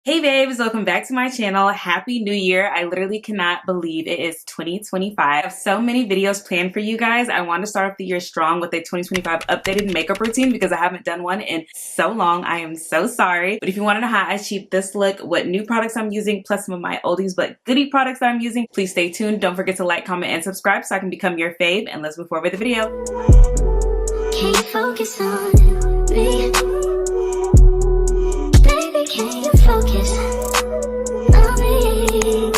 Hey babes, welcome back to my channel. Happy New Year. I literally cannot believe it is 2025. I have so many videos planned for you guys. I want to start off the year strong with a 2025 updated makeup routine because I haven't done one in so long. I am so sorry. But if you want to know how I achieved this look, what new products I'm using, plus some of my oldies but goodie products that I'm using, please stay tuned. Don't forget to like, comment, and subscribe so I can become your fave. And let's move forward with the video. Can you focus on me? Baby, can you focus on me?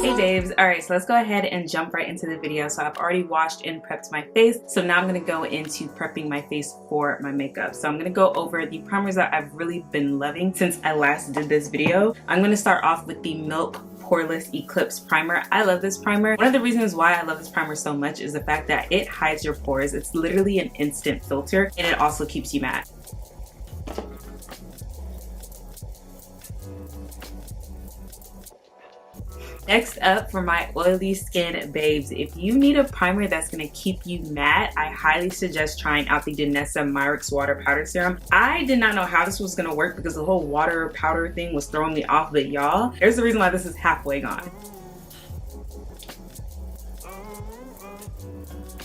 Hey babes, alright, so let's go ahead and jump right into the video. So I've already washed and prepped my face, so now I'm going to go into prepping my face for my makeup. So I'm going to go over the primers that I've really been loving since I last did this video. I'm going to start off with the Milk Poreless Eclipse primer. I love this primer. One of the reasons why I love this primer so much is the fact that it hides your pores. It's literally an instant filter, and it also keeps you matte. Next up, for my oily skin babes, if you need a primer that's going to keep you matte, I highly suggest trying out the Danessa Myricks Water Powder Serum. I did not know how this was going to work because the whole water powder thing was throwing me off, but y'all, there's the reason why this is halfway gone.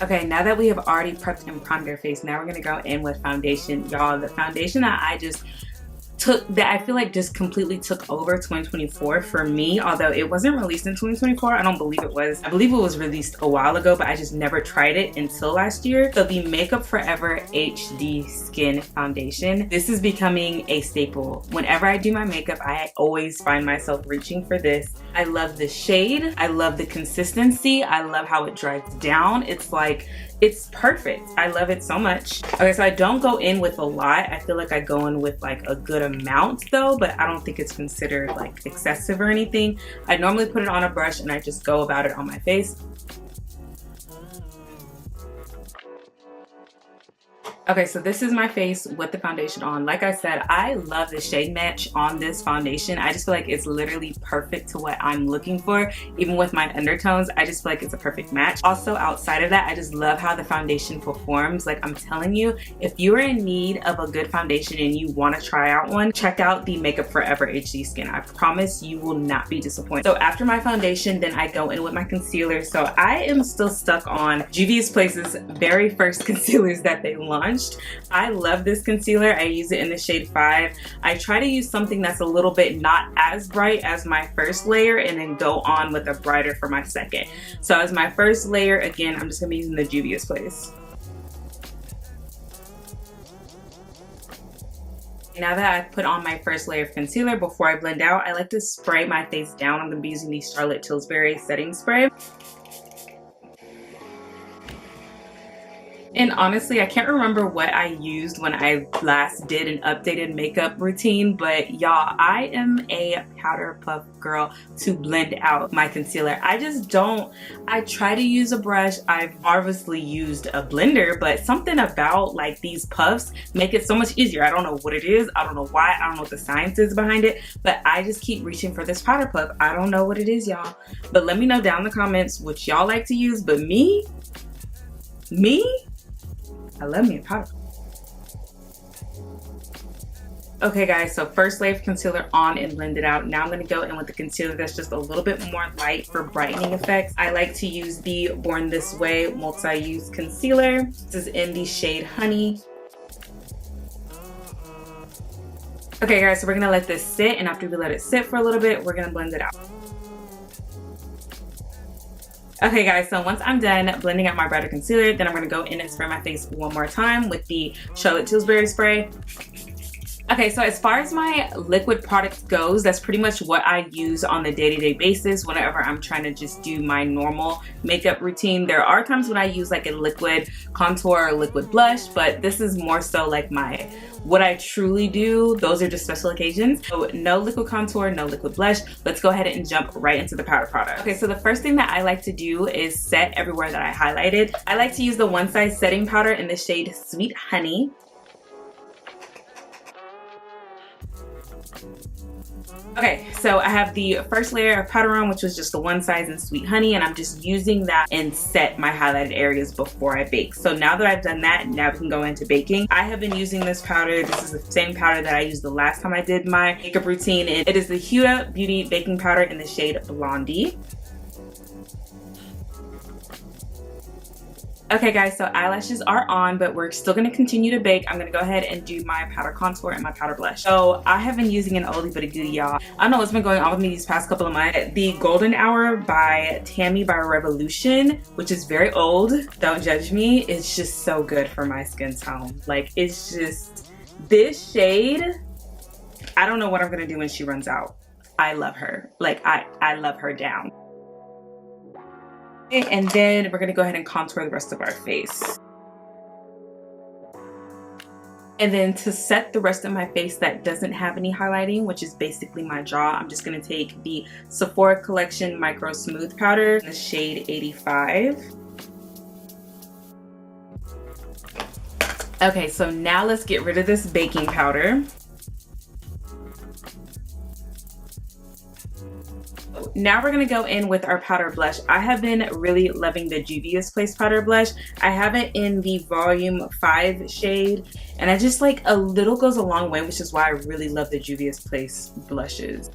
Okay, now that we have already prepped and primed our face, now we're going to go in with foundation. Y'all, the foundation that I just I feel like just completely took over 2024 for me, although it wasn't released in 2024. I don't believe it was. I believe it was released a while ago, but I just never tried it until last year. So the Makeup Forever HD Skin Foundation. This is becoming a staple. Whenever I do my makeup, I always find myself reaching for this. I love the shade. I love the consistency. I love how it dries down. It's perfect. I love it so much. Okay, so I don't go in with a lot. I feel like I go in with like a good amount though, but I don't think it's considered like excessive or anything. I normally put it on a brush and I just go about it on my face. Okay, so this is my face with the foundation on. Like I said, I love the shade match on this foundation. I just feel like it's literally perfect to what I'm looking for. Even with my undertones, I just feel like it's a perfect match. Also, outside of that, I just love how the foundation performs. Like I'm telling you, if you are in need of a good foundation and you want to try out one, check out the Makeup Forever HD Skin. I promise you will not be disappointed. So after my foundation, then I go in with my concealer. So I am still stuck on Juvia's Place's very first concealers that they launched. I love this concealer. I use it in the shade 5. I try to use something that's a little bit not as bright as my first layer and then go on with a brighter for my second. So as my first layer, again, I'm just going to be using the Juvia's Place. Now that I've put on my first layer of concealer, before I blend out, I like to spray my face down. I'm going to be using the Charlotte Tilbury setting spray. And honestly, I can't remember what I used when I last did an updated makeup routine, but y'all, I am a powder puff girl to blend out my concealer. I try to use a brush. I've obviously used a blender, but something about like these puffs make it so much easier. I don't know what it is. I don't know why. I don't know what the science is behind it, but I just keep reaching for this powder puff. I don't know what it is, y'all, but let me know down in the comments what y'all like to use. But me, I love me a powder. Okay guys, so first layer of concealer on and blend it out. Now I'm going to go in with the concealer that's just a little bit more light for brightening effects. I like to use the Born This Way multi-use concealer. This is in the shade Honey. Okay guys, so we're going to let this sit, and after we let it sit for a little bit, we're going to blend it out. Okay guys, so once I'm done blending out my brighter concealer, then I'm going to go in and spray my face one more time with the Charlotte Tilbury spray. Okay, so as far as my liquid product goes, that's pretty much what I use on the day-to-day basis whenever I'm trying to just do my normal makeup routine. There are times when I use like a liquid contour or liquid blush, but this is more so like what I truly do. Those are just special occasions. So no liquid contour, no liquid blush. Let's go ahead and jump right into the powder product. Okay, so the first thing that I like to do is set everywhere that I highlighted. I like to use the One Size setting powder in the shade Sweet Honey. Okay, so I have the first layer of powder on, which was just the one size in Sweet Honey, and I'm just using that and set my highlighted areas before I bake. So now that I've done that, now we can go into baking. I have been using this powder. This is the same powder that I used the last time I did my makeup routine. It is the Huda Beauty Baking Powder in the shade Blondie. Okay guys, so eyelashes are on, but we're still gonna continue to bake. I'm gonna go ahead and do my powder contour and my powder blush. So I have been using an oldie but a goodie, y'all. I don't know what's been going on with me these past couple of months. The Golden Hour by Tammy by Revolution, which is very old. Don't judge me. It's just so good for my skin tone. Like, it's just, this shade, I don't know what I'm gonna do when she runs out. I love her. Like, I love her down. And then we're gonna go ahead and contour the rest of our face. And then to set the rest of my face that doesn't have any highlighting, which is basically my jaw, I'm just gonna take the Sephora Collection Microsmooth powder in the shade 85. Okay, so now let's get rid of this baking powder. Now we're gonna go in with our powder blush. I have been really loving the Juvia's Place powder blush. I have it in the volume 5 shade, and I just like, a little goes a long way, which is why I really love the Juvia's Place blushes.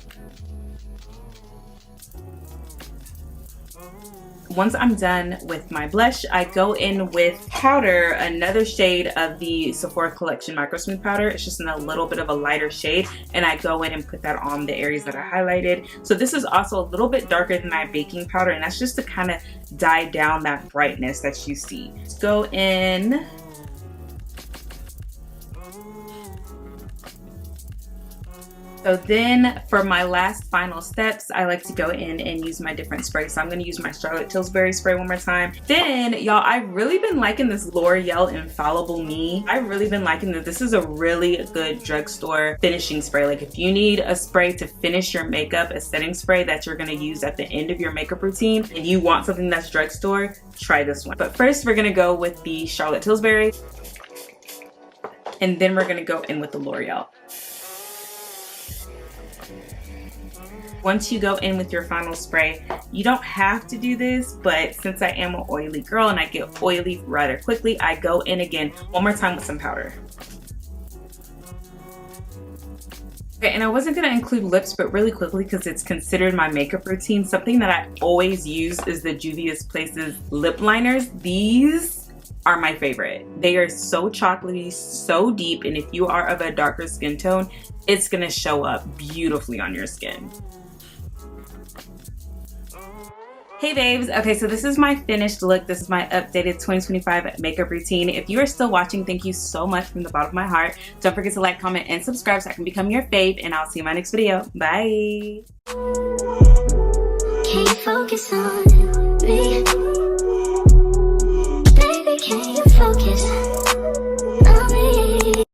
Once I'm done with my blush, I go in with powder, another shade of the Sephora Collection Microsmooth powder. It's just in a little bit of a lighter shade, and I go in and put that on the areas that I highlighted. So this is also a little bit darker than my baking powder, and that's just to kind of die down that brightness that you see. Let's go in. So then for my last final steps, I like to go in and use my different sprays. So I'm gonna use my Charlotte Tilbury spray one more time. Then, y'all, I've really been liking this Loreal Infallible Me. I've really been liking this. This is a really good drugstore finishing spray. Like, if you need a spray to finish your makeup, a setting spray that you're gonna use at the end of your makeup routine, and you want something that's drugstore, try this one. But first, we're gonna go with the Charlotte Tilbury, and then we're gonna go in with the Loreal. Once you go in with your final spray, you don't have to do this, but since I am an oily girl and I get oily rather quickly, I go in again one more time with some powder. Okay, and I wasn't gonna include lips, but really quickly, because it's considered my makeup routine, something that I always use is the Juvia's Place's lip liners. These are my favorite. They are so chocolatey, so deep, and if you are of a darker skin tone, it's gonna show up beautifully on your skin. Hey babes, okay, so this is my finished look. This is my updated 2025 makeup routine. If you are still watching, thank you so much from the bottom of my heart. Don't forget to like, comment, and subscribe so I can become your fave, and I'll see you in my next video. Bye. Can't focus on me.